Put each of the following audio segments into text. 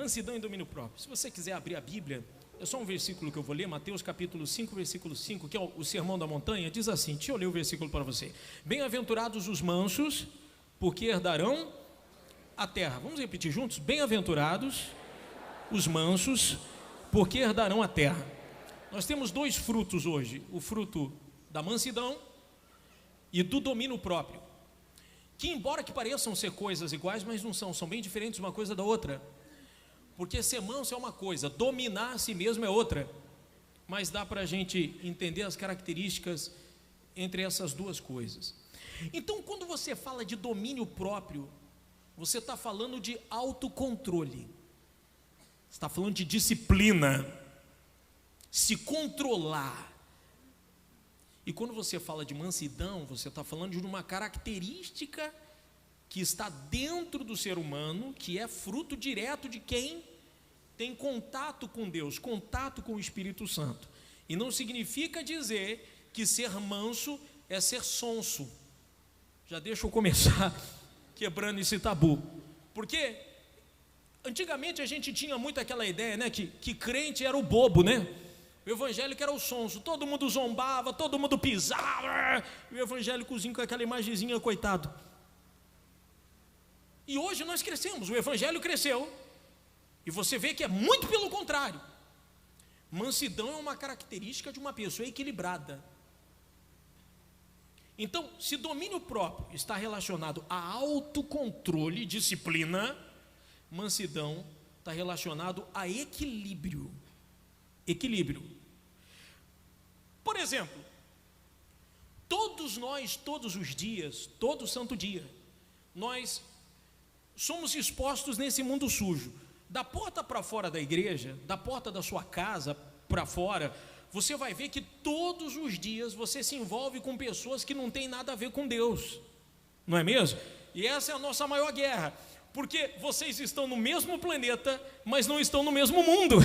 Mansidão e domínio próprio. Se você quiser abrir a Bíblia, é só um versículo que eu vou ler, Mateus capítulo 5, versículo 5, que é o Sermão da Montanha, diz assim, deixa eu ler o versículo para você. Bem-aventurados os mansos, porque herdarão a terra. Vamos repetir juntos? Bem-aventurados os mansos, porque herdarão a terra. Nós temos dois frutos hoje, o fruto da mansidão e do domínio próprio, que embora que pareçam ser coisas iguais, mas não são bem diferentes uma coisa da outra. Porque ser manso é uma coisa, dominar a si mesmo é outra. Mas dá para a gente entender as características entre essas duas coisas. Então, quando você fala de domínio próprio, você está falando de autocontrole. Você está falando de disciplina, se controlar. E quando você fala de mansidão, você está falando de uma característica que está dentro do ser humano, que é fruto direto de quem tem contato com Deus, contato com o Espírito Santo. E não significa dizer que ser manso é ser sonso. Já deixa eu começar quebrando esse tabu. Porque antigamente a gente tinha muito aquela ideia, né, que crente era o bobo, né? O evangélico era o sonso, todo mundo zombava, todo mundo pisava, e o evangélicozinho com aquela imagenzinha, coitado. E hoje nós crescemos, o evangelho cresceu, e você vê que é muito pelo contrário. Mansidão é uma característica de uma pessoa equilibrada. Então, se domínio próprio está relacionado a autocontrole, disciplina, mansidão está relacionado a equilíbrio. Equilíbrio. Por exemplo, todos nós, todos os dias, todo santo dia, nós somos expostos nesse mundo sujo. Da porta para fora da igreja, da porta da sua casa para fora, você vai ver que todos os dias você se envolve com pessoas que não têm nada a ver com Deus, não é mesmo? E essa é a nossa maior guerra, porque vocês estão no mesmo planeta, mas não estão no mesmo mundo.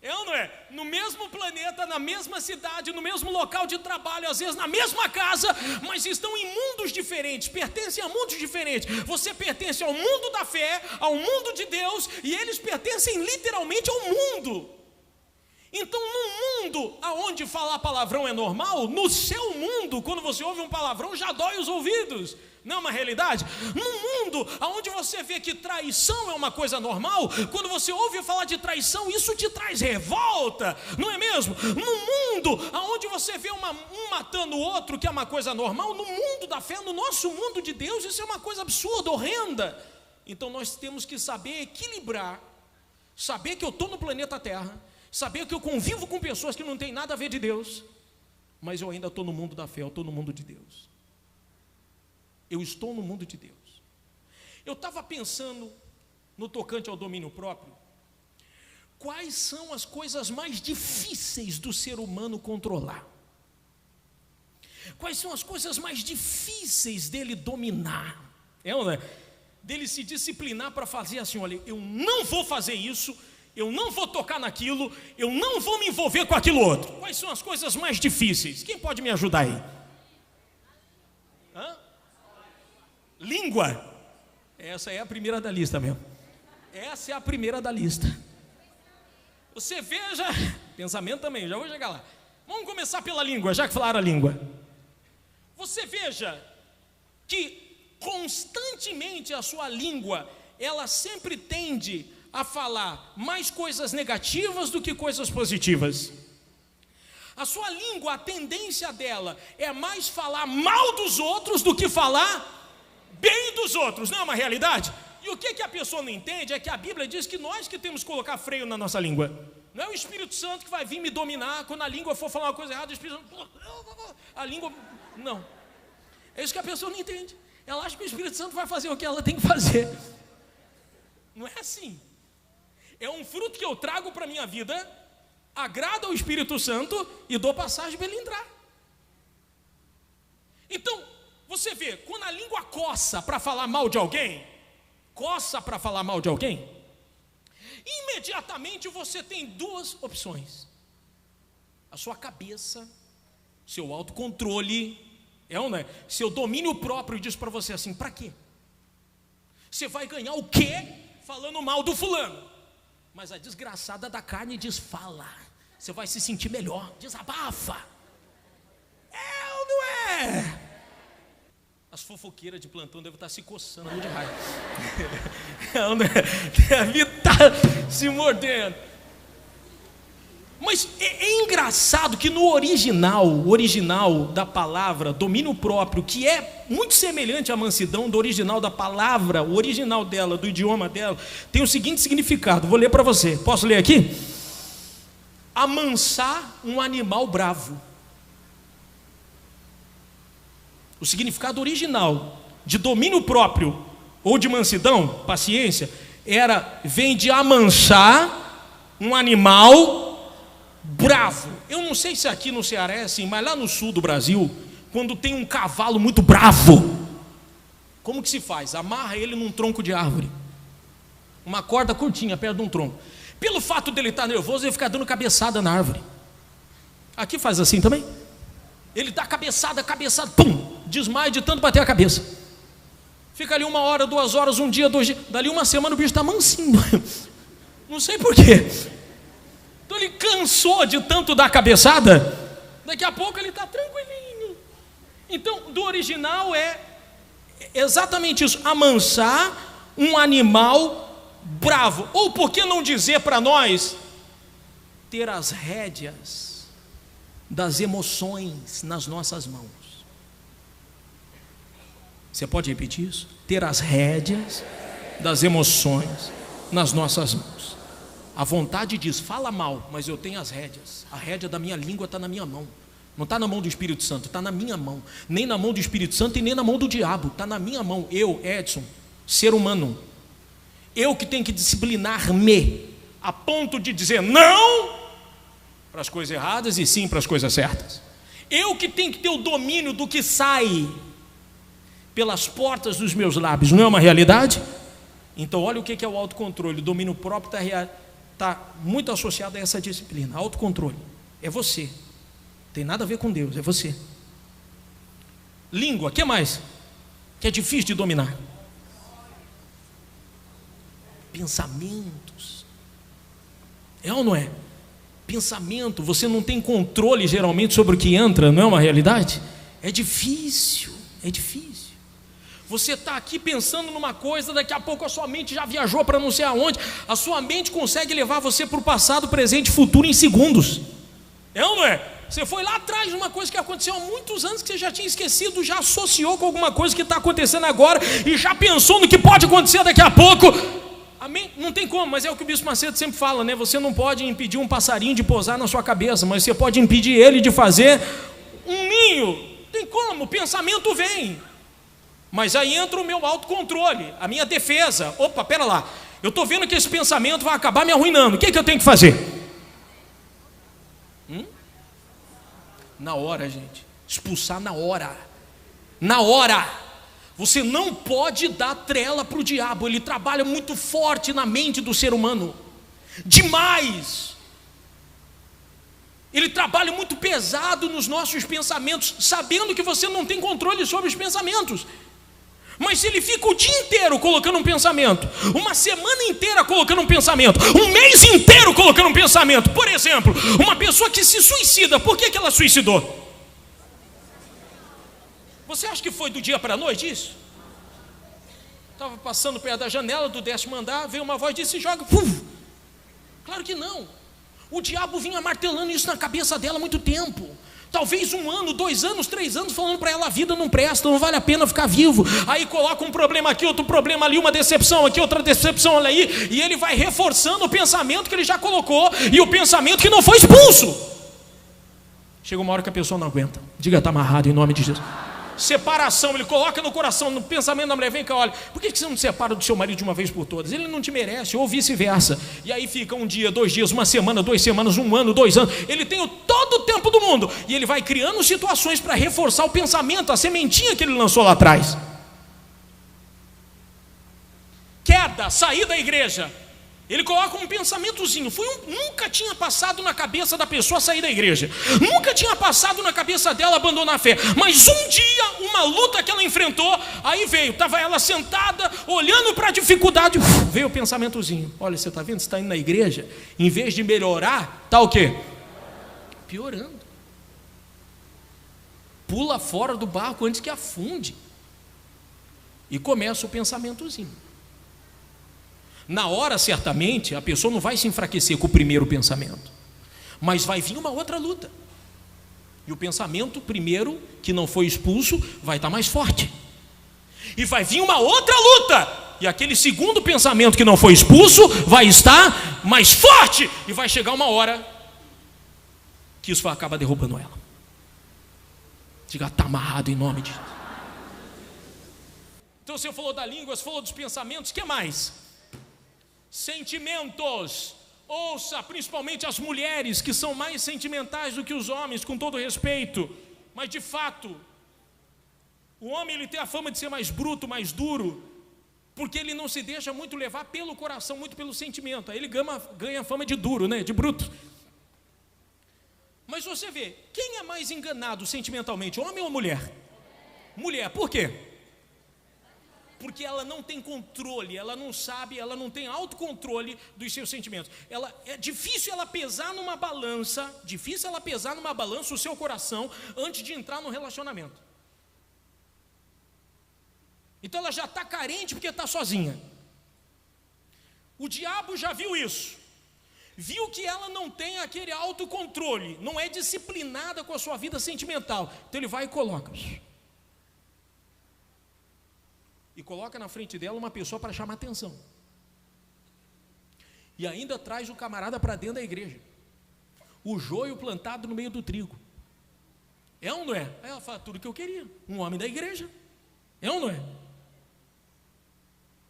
É ou não é? No mesmo planeta, na mesma cidade, no mesmo local de trabalho, às vezes na mesma casa, mas estão em mundos diferentes, pertencem a mundos diferentes. Você pertence ao mundo da fé, ao mundo de Deus, e eles pertencem literalmente ao mundo. Então, no mundo onde falar palavrão é normal, no seu mundo, quando você ouve um palavrão, já dói os ouvidos. Não é uma realidade? No mundo onde você vê que traição é uma coisa normal, quando você ouve falar de traição, isso te traz revolta, não é mesmo? No mundo onde você vê um matando o outro, que é uma coisa normal, no mundo da fé, no nosso mundo de Deus, isso é uma coisa absurda, horrenda. Então nós temos que saber equilibrar, saber que eu estou no planeta Terra, saber que eu convivo com pessoas que não têm nada a ver de Deus, mas eu ainda estou no mundo da fé, eu estou no mundo de Deus. Eu estou no mundo de Deus. Eu estava pensando no tocante ao domínio próprio, quais são as coisas mais difíceis do ser humano controlar? Quais são as coisas mais difíceis dele dominar? Dele se disciplinar para fazer assim, olha, eu não vou fazer isso, eu não vou tocar naquilo, eu não vou me envolver com aquilo outro. Quais são as coisas mais difíceis? Quem pode me ajudar aí? Língua. Essa é a primeira da lista mesmo. Essa é a primeira da lista. Você veja, pensamento também, já vou chegar lá. Vamos começar pela língua, já que falaram a língua. Você veja que constantemente a sua língua, ela sempre tende a falar mais coisas negativas do que coisas positivas. A sua língua, a tendência dela é mais falar mal dos outros do que falar bem dos outros, não é uma realidade? E o que a pessoa não entende é que a Bíblia diz que nós que temos que colocar freio na nossa língua. Não é o Espírito Santo que vai vir me dominar, quando a língua for falar uma coisa errada, o Espírito Santo, a língua, não. É isso que a pessoa não entende. Ela acha que o Espírito Santo vai fazer o que ela tem que fazer. Não é assim. É um fruto que eu trago para a minha vida, agrada ao Espírito Santo e dou passagem para ele entrar. Então, você vê, quando a língua coça para falar mal de alguém, imediatamente você tem duas opções. A sua cabeça, seu autocontrole, seu domínio próprio diz para você assim, para quê? Você vai ganhar o quê falando mal do fulano? Mas a desgraçada da carne diz: fala, você vai se sentir melhor, desabafa. É ou não é? As fofoqueiras de plantão devem estar se coçando de raiva. É ou não é? Deve estar se mordendo. Mas é engraçado que no original da palavra, domínio próprio, que é muito semelhante à mansidão do original da palavra, o original dela, do idioma dela, tem o seguinte significado, vou ler para você, posso ler aqui? Amansar um animal bravo. O significado original de domínio próprio ou de mansidão, paciência, vem de amansar um animal bravo. Eu não sei se aqui no Ceará é assim, mas lá no sul do Brasil, quando tem um cavalo muito bravo, como que se faz? Amarra ele num tronco de árvore, uma corda curtinha perto de um tronco. Pelo fato dele estar nervoso, ele fica dando cabeçada na árvore. Aqui faz assim também. Ele dá cabeçada, pum, desmaia de tanto bater a cabeça. Fica ali 1 hora, 2 horas, 1 dia, 2 dias. Dali 1 semana o bicho está mansinho. Não sei porquê. Então ele cansou de tanto dar cabeçada. Daqui a pouco ele está tranquilinho. Então, do original é exatamente isso: amansar um animal bravo. Ou por que não dizer para nós, ter as rédeas das emoções nas nossas mãos. Você pode repetir isso? Ter as rédeas das emoções nas nossas mãos. A vontade diz: fala mal, mas eu tenho as rédeas. A rédea da minha língua está na minha mão. Não está na mão do Espírito Santo, está na minha mão. Nem na mão do Espírito Santo e nem na mão do diabo. Está na minha mão. Eu, Edson, ser humano. Eu que tenho que disciplinar-me a ponto de dizer não para as coisas erradas e sim para as coisas certas. Eu que tenho que ter o domínio do que sai pelas portas dos meus lábios. Não é uma realidade? Então olha o que é o autocontrole. O domínio próprio está muito associado a essa disciplina. Autocontrole é você. Tem nada a ver com Deus, é você. Língua, o que mais? Que é difícil de dominar. Pensamentos. É ou não é? Pensamento, você não tem controle geralmente sobre o que entra, não é uma realidade? É difícil, é difícil. Você está aqui pensando numa coisa, daqui a pouco a sua mente já viajou para não sei aonde. A sua mente consegue levar você para o passado, presente e futuro em segundos. É ou não é? Você foi lá atrás de uma coisa que aconteceu há muitos anos, que você já tinha esquecido, já associou com alguma coisa que está acontecendo agora e já pensou no que pode acontecer daqui a pouco. Amém? Não tem como, mas é o que o Bispo Macedo sempre fala, né? Você não pode impedir um passarinho de pousar na sua cabeça, mas você pode impedir ele de fazer um ninho. Tem como, o pensamento vem. Mas aí entra o meu autocontrole, a minha defesa. Opa, pera lá, eu estou vendo que esse pensamento vai acabar me arruinando. O que eu tenho que fazer? Na hora, gente. Expulsar na hora. Na hora. Você não pode dar trela para o diabo. Ele trabalha muito forte na mente do ser humano. Demais. Ele trabalha muito pesado nos nossos pensamentos, sabendo que você não tem controle sobre os pensamentos. Mas se ele fica o dia inteiro colocando um pensamento, uma semana inteira colocando um pensamento, um mês inteiro colocando um pensamento, por exemplo, uma pessoa que se suicida, por que ela suicidou? Você acha que foi do dia para a noite isso? Estava passando perto da janela do 10º andar, veio uma voz e disse: joga. Claro que não. O diabo vinha martelando isso na cabeça dela há muito tempo. Talvez 1 ano, 2 anos, 3 anos, falando para ela: a vida não presta, não vale a pena ficar vivo. Aí coloca um problema aqui, outro problema ali, uma decepção aqui, outra decepção ali, e ele vai reforçando o pensamento que ele já colocou, e o pensamento que não foi expulso. Chega uma hora que a pessoa não aguenta. Diga: está amarrado em nome de Jesus. Separação, ele coloca no coração, no pensamento da mulher: vem cá, olha, por que você não se separa do seu marido de uma vez por todas? Ele não te merece, ou vice-versa. E aí fica 1 dia, 2 dias, 1 semana, 2 semanas, 1 ano, 2 anos. Ele tem todo o tempo do mundo, e ele vai criando situações para reforçar o pensamento, a sementinha que ele lançou lá atrás. Queda, sair da igreja. Ele coloca um pensamentozinho. Nunca tinha passado na cabeça da pessoa sair da igreja. Nunca tinha passado na cabeça dela abandonar a fé. Mas um dia, uma luta que ela enfrentou, aí veio, estava ela sentada, olhando para a dificuldade, veio o pensamentozinho. Olha, você está vendo, você está indo na igreja, em vez de melhorar, está o quê? Piorando. Pula fora do barco antes que afunde. E começa o pensamentozinho. Na hora, certamente, a pessoa não vai se enfraquecer com o primeiro pensamento, mas vai vir uma outra luta. E o pensamento primeiro, que não foi expulso, vai estar mais forte. E vai vir uma outra luta. E aquele segundo pensamento que não foi expulso, vai estar mais forte. E vai chegar uma hora que isso vai acabar derrubando ela. Diga, está amarrado em nome de Deus. Então você falou da língua, você falou dos pensamentos, o que mais? Sentimentos. Ouça, principalmente as mulheres, que são mais sentimentais do que os homens, com todo respeito. Mas de fato, o homem ele tem a fama de ser mais bruto, mais duro, porque ele não se deixa muito levar pelo coração, muito pelo sentimento. Aí ele ganha a fama de duro, né? De bruto. Mas você vê, quem é mais enganado sentimentalmente, homem ou mulher? Mulher, por quê? Porque ela não tem controle, ela não sabe, ela não tem autocontrole dos seus sentimentos. É difícil ela pesar numa balança, o seu coração antes de entrar no relacionamento. Então ela já está carente porque está sozinha. O diabo já viu isso. Viu que ela não tem aquele autocontrole, não é disciplinada com a sua vida sentimental. Então ele vai e coloca. E coloca na frente dela uma pessoa para chamar atenção. E ainda traz o camarada para dentro da igreja. O joio plantado no meio do trigo. É ou não é? Aí ela fala, tudo que eu queria. Um homem da igreja. É ou não é?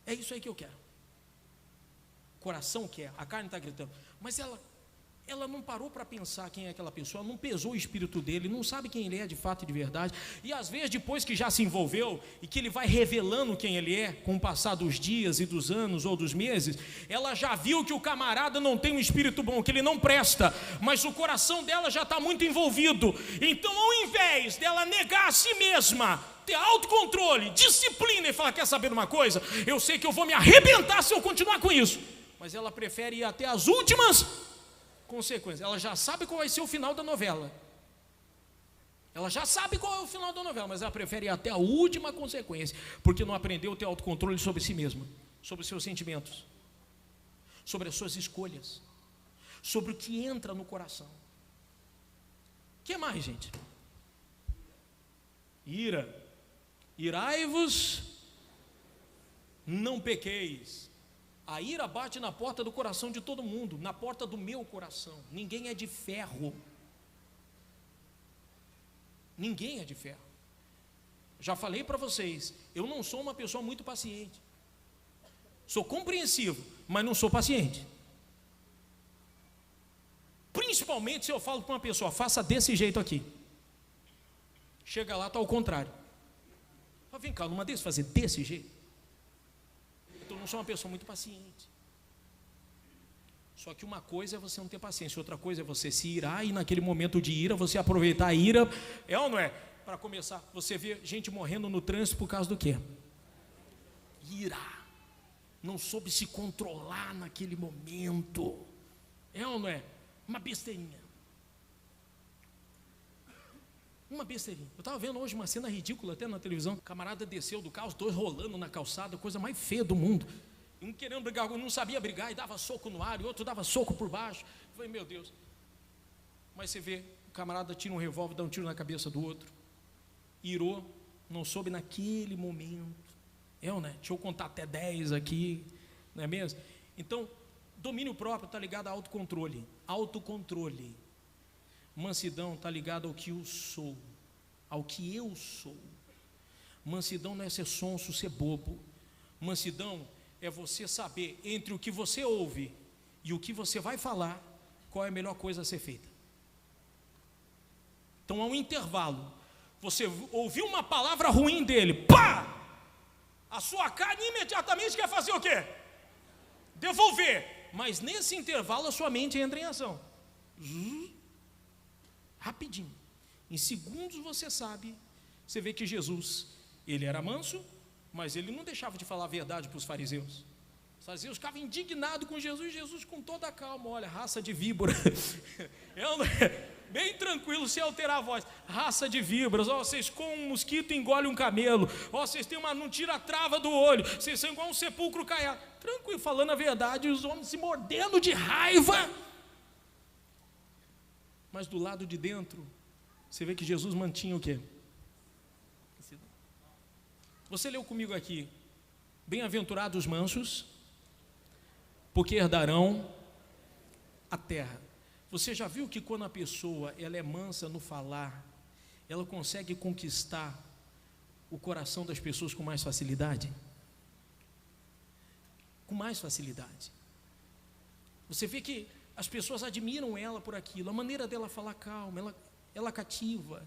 É isso aí que eu quero. O coração quer, a carne está gritando. Mas ela não parou para pensar quem é aquela pessoa, não pesou o espírito dele, não sabe quem ele é de fato e de verdade. E às vezes depois que já se envolveu e que ele vai revelando quem ele é, com o passar dos dias e dos anos ou dos meses, ela já viu que o camarada não tem um espírito bom, que ele não presta, mas o coração dela já está muito envolvido. Então ao invés dela negar a si mesma, ter autocontrole, disciplina e falar, quer saber de uma coisa? Eu sei que eu vou me arrebentar se eu continuar com isso. Mas ela prefere ir até as últimas consequências. Ela já sabe qual vai ser o final da novela. Ela já sabe qual é o final da novela, mas ela prefere ir até a última consequência, porque não aprendeu a ter autocontrole sobre si mesma, sobre os seus sentimentos, sobre as suas escolhas, sobre o que entra no coração. O que mais, gente? Ira. Irai-vos, não pequeis. A ira bate na porta do coração de todo mundo, na porta do meu coração. Ninguém é de ferro. Ninguém é de ferro. Já falei para vocês, eu não sou uma pessoa muito paciente. Sou compreensivo, mas não sou paciente. Principalmente se eu falo para uma pessoa, faça desse jeito aqui. Chega lá, está ao contrário. Vem cá, numa desse fazer desse jeito. Então não sou uma pessoa muito paciente. Só que uma coisa é você não ter paciência, outra coisa é você se irar e naquele momento de ira, você aproveitar a ira, é ou não é? Para começar, você vê gente morrendo no trânsito por causa do quê? Ira. Não soube se controlar naquele momento. É ou não é? Uma besteirinha. Uma besteirinha. Eu estava vendo hoje uma cena ridícula até na televisão. O camarada desceu do carro, os dois rolando na calçada, coisa mais feia do mundo. Um querendo brigar, um não sabia brigar e dava soco no ar, e outro dava soco por baixo. Eu falei, meu Deus. Mas você vê, o camarada tira um revólver, dá um tiro na cabeça do outro. Irou, não soube naquele momento. Eu, né? Deixa eu contar até 10 aqui, não é mesmo? Então, domínio próprio está ligado a autocontrole. Autocontrole. Mansidão está ligado ao que eu sou, ao que eu sou. Mansidão não é ser sonso, ser bobo. Mansidão é você saber entre o que você ouve e o que você vai falar, qual é a melhor coisa a ser feita. Então há um intervalo. Você ouviu uma palavra ruim dele, pá! A sua carne imediatamente quer fazer o quê? Devolver. Mas nesse intervalo a sua mente entra em ação. Rapidinho. Em segundos você sabe. Você vê que Jesus, ele era manso, mas ele não deixava de falar a verdade para os fariseus. Os fariseus ficavam indignados com Jesus. Jesus com toda a calma: olha, raça de víbora. Bem tranquilo, sem alterar a voz. Raça de víboras, vocês comem um mosquito e engolem um camelo. Vocês têm não tira a trava do olho. Vocês são igual um sepulcro caiado. Tranquilo, falando a verdade, os homens se mordendo de raiva. Mas do lado de dentro, você vê que Jesus mantinha o quê? Você leu comigo aqui: bem-aventurados os mansos, porque herdarão a terra. Você já viu que quando a pessoa ela é mansa no falar, ela consegue conquistar o coração das pessoas com mais facilidade? Com mais facilidade. Você vê que as pessoas admiram ela por aquilo, a maneira dela falar calma, ela cativa.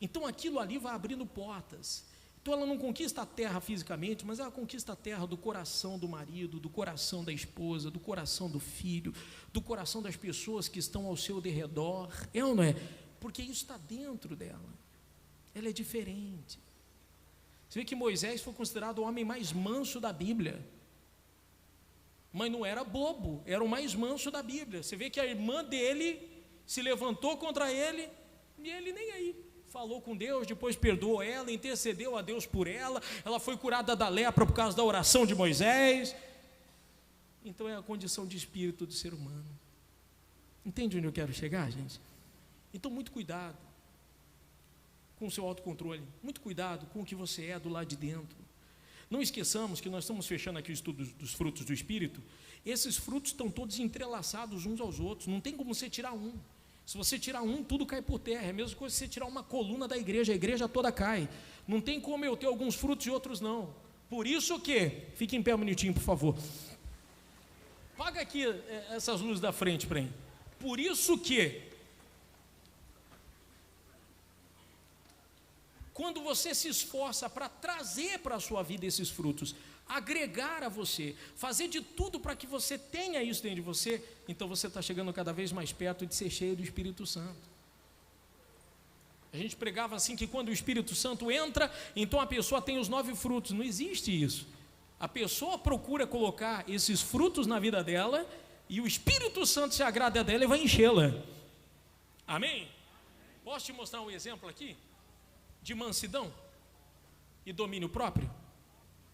Então aquilo ali vai abrindo portas. Então ela não conquista a terra fisicamente, mas ela conquista a terra do coração do marido, do coração da esposa, do coração do filho, do coração das pessoas que estão ao seu derredor. É ou não é? Porque isso está dentro dela. Ela é diferente. Você vê que Moisés foi considerado o homem mais manso da Bíblia. Mas não era bobo, era o mais manso da Bíblia. Você vê que a irmã dele se levantou contra ele, e ele nem aí. Falou com Deus, depois perdoou ela, intercedeu a Deus por ela. Ela foi curada da lepra por causa da oração de Moisés. Então é a condição de espírito do ser humano. Entende onde eu quero chegar, gente? Então muito cuidado com o seu autocontrole. Muito cuidado com o que você é do lado de dentro. Não esqueçamos que nós estamos fechando aqui o estudo dos frutos do Espírito. Esses frutos estão todos entrelaçados uns aos outros. Não tem como você tirar um. Se você tirar um, tudo cai por terra. É a mesma coisa se você tirar uma coluna da igreja, a igreja toda cai. Não tem como eu ter alguns frutos e outros não. Por isso que, fique em pé um minutinho, por favor. Paga aqui essas luzes da frente para mim. Por isso que, quando você se esforça para trazer para a sua vida esses frutos, agregar a você, fazer de tudo para que você tenha isso dentro de você, então você está chegando cada vez mais perto de ser cheio do Espírito Santo. A gente pregava assim que quando o Espírito Santo entra, então a pessoa tem os 9 frutos. Não existe isso. A pessoa procura colocar esses frutos na vida dela, e o Espírito Santo se agrada dela e vai enchê-la. Amém? Posso te mostrar um exemplo aqui? De mansidão e domínio próprio?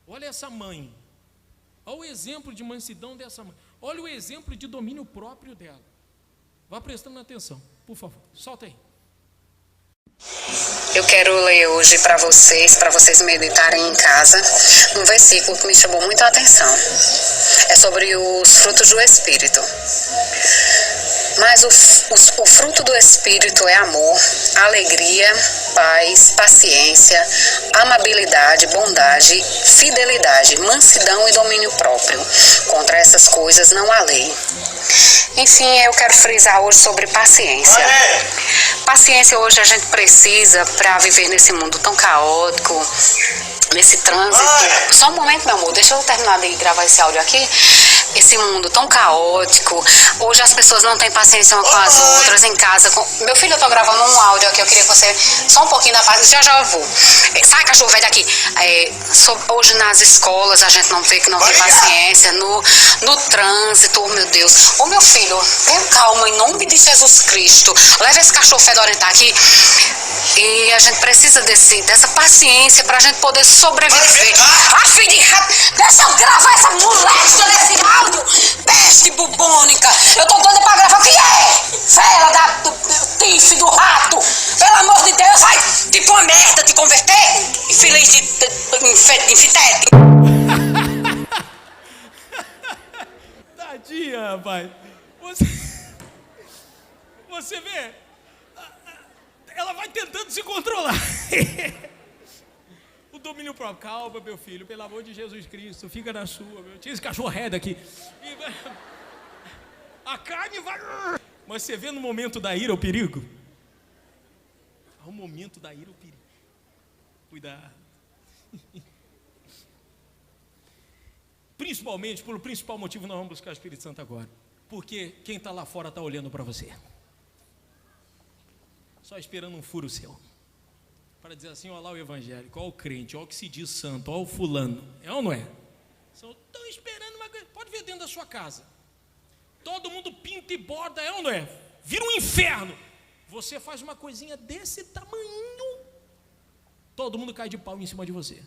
Olha essa mãe. Olha o exemplo de mansidão dessa mãe. Olha o exemplo de domínio próprio dela. Vá prestando atenção, por favor. Solta aí. Eu quero ler hoje para vocês meditarem em casa, um versículo que me chamou muita atenção. É sobre os frutos do Espírito. Mas o fruto do Espírito é amor, alegria, paz, paciência, amabilidade, bondade, fidelidade, mansidão e domínio próprio. Contra essas coisas não há lei. Enfim, eu quero frisar hoje sobre paciência. Paciência hoje a gente precisa para viver nesse mundo tão caótico, nesse trânsito. Só um momento, meu amor, deixa eu terminar de gravar esse áudio aqui. Esse mundo tão caótico. Hoje as pessoas não têm paciência umas com as outras em casa. Meu filho, eu tô gravando um áudio aqui, eu queria que você, só um pouquinho da paciência, já eu vou. Sai, cachorro velho daqui. Hoje nas escolas a gente não tem paciência, no trânsito, oh meu Deus. Ô meu filho, tenha calma em nome de Jesus Cristo. Leva esse cachorro fedorento aqui. E a gente precisa dessa paciência pra gente poder sobreviver. Ah, filho de rato, deixa eu gravar essa molesta desse áudio. Peste bubônica. Eu tô doida pra gravar. O que é? Fera do tife do rato. Pelo amor de Deus, vai tipo uma merda te converter. Infeliz de infitete. Tadinha, rapaz. Você vê? Ela vai tentando se controlar. O domínio próprio. Calma, meu filho, pelo amor de Jesus Cristo, fica na sua. Tinha esse cachorro redo aqui. A carne vai. Mas você vê no momento da ira o perigo? Ao momento da ira o perigo. Cuidado. Principalmente, pelo principal motivo, nós vamos buscar o Espírito Santo agora. Porque quem está lá fora está olhando para você. Só esperando um furo seu. Para dizer assim, olha lá o evangélico, olha o crente, olha o que se diz santo, olha o fulano. É ou não é? Estão esperando uma coisa. Pode ver dentro da sua casa. Todo mundo pinta e borda, é ou não é? Vira um inferno. Você faz uma coisinha desse tamanho, todo mundo cai de pau em cima de você.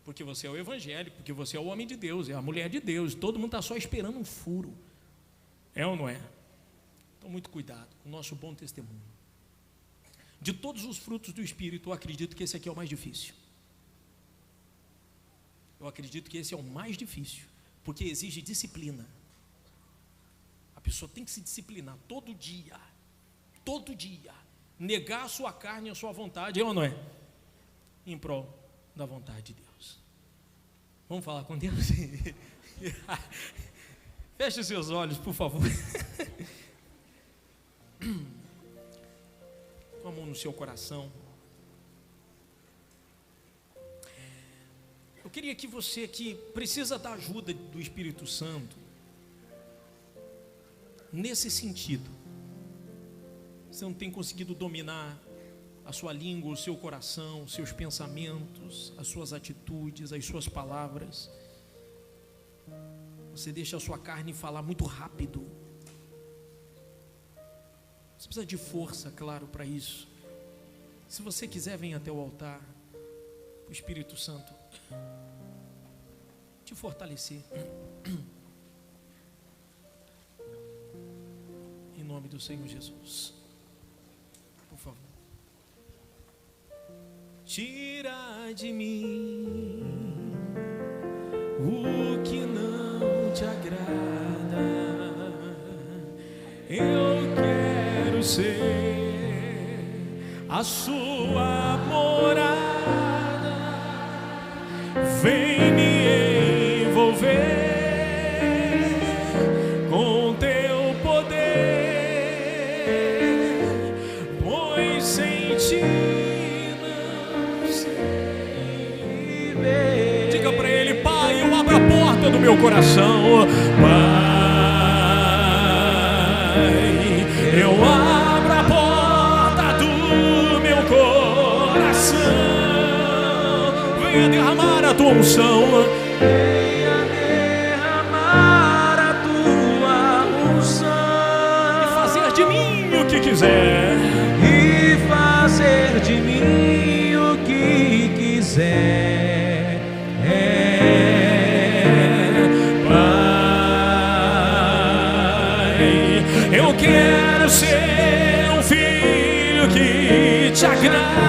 Porque você é o evangélico, porque você é o homem de Deus, é a mulher de Deus. Todo mundo está só esperando um furo. É ou não é? Então, muito cuidado com o nosso bom testemunho. De todos os frutos do Espírito, eu acredito que esse aqui é o mais difícil. Eu acredito que esse é o mais difícil, porque exige disciplina. A pessoa tem que se disciplinar todo dia, negar a sua carne e a sua vontade, é ou não é? Em prol da vontade de Deus. Vamos falar com Deus? Feche os seus olhos, por favor. Com a mão no seu coração. Eu queria que você que precisa da ajuda do Espírito Santo, nesse sentido, você não tem conseguido dominar a sua língua, o seu coração, os seus pensamentos, as suas atitudes, as suas palavras. Você deixa a sua carne falar muito rápido. Você precisa de força, claro, para isso. Se você quiser, venha até o altar. O Espírito Santo te fortalecer. Em nome do Senhor Jesus. Por favor. Tira de mim o que não te agrada. Eu quero ser a sua morada. Vem me envolver com teu poder, pois sem ti não sei viver. Diga para ele: Pai, eu abro a porta do meu coração. Pai, eu abro a porta do meu coração. Venha derramar a tua unção. Venha derramar a tua unção. E fazer de mim o que quiser. E fazer de mim o que quiser. Pai, eu quero ser um filho que te agrada.